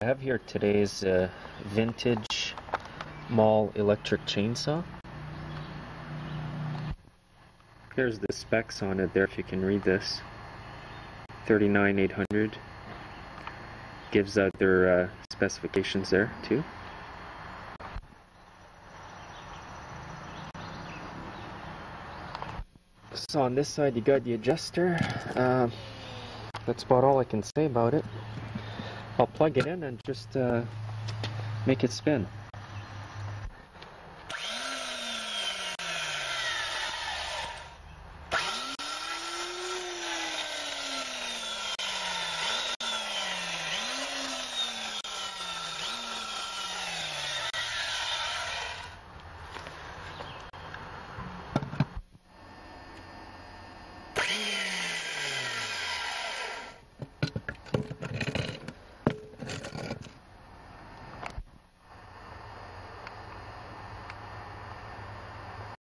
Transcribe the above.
I have here today's vintage mall electric chainsaw. Here's the specs on it there if you can read this. 39800 gives out their specifications there too. So on this side you got the adjuster. That's about all I can say about it. I'll plug it in and just make it spin.